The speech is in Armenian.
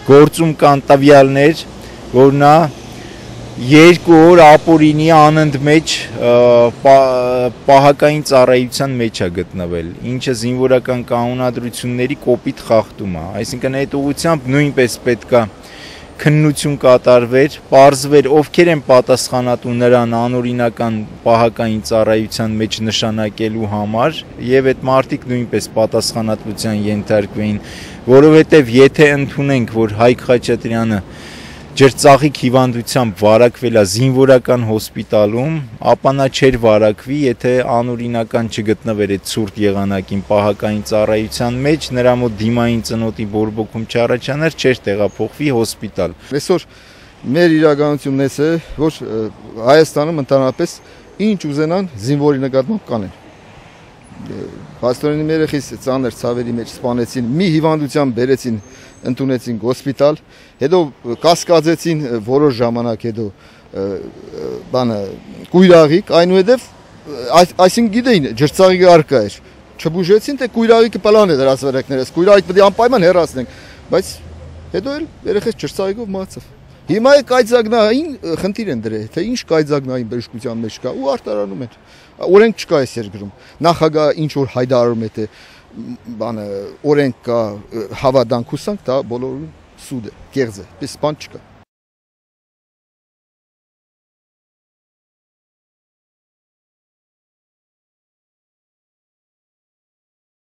գործում կան տվյալներ, որ նա 2 օր ապօրինի անընդմեջ պահակային ծառայության մեջ է գտնվել, ինչը զինվորական կանոնադրությունների կոպիտ խախտում է, այսինքն այդ ուղղությամբ նույնպես պետք է քննություն կատարվեր, պարզվեր ովքեր են պատասխանատու նրան անօրինական պահակային ծառայության մեջ նշանակելու համար եւ այդ մարդիկ նույնպես պատասխանատվության ենթարկվեին, որովհետեւ եթե ընդունենք, որ Հայկ Խաչատրյանը ջրծաղիկ հիվանդությամբ վարակվել է զինվորական հոսպիտալում, ապա նա չէր վարակվի, եթե անօրինական չգտնվեր այդ ցուրտ եղանակին պահակային ծառայության մեջ, նրա մոտ դիմային ծնոտի բորբոքում չառաջանար, չէր տեղափոխվի հոսպիտալ։ Այսօր մեր իրականությունն է, որ Հայաստանում ընդհանրապես ինչ ուզենան զինվորի նկատմամբ կանեն։ Փաստորեն երեխիս ծանր ցավերի մեջ սպանեցին, մի հիվանդությամբ բերեցին, ընդունեցին հոսպիտալ, հետո կասկածեցին որոշ ժամանակ հետո կույրաղիկ, այնուհետև այսինքն գիտեին ջրծաղիկը արկա էր, չբուժեցին, թե կույրաղիկը պլան է դրած վրեքներս, կույրաղիկ պետք է անպայման հեռացնենք, բայց հետո էլ երեխես ջրծաղիկով մահացավ։ Հիմա է կայծակնային խնդիր են դրել, թե ինչ կայծակնային բժշկության մեջ կա ու արտարանում են։ Օրենք չկա այս երկրում։ Նախագահը ինչ որ հայտարարում է, թե օրենք կա, հավատանք հուսանք, դա բոլորին սուտ է, կեղծ է, պես բան չկա։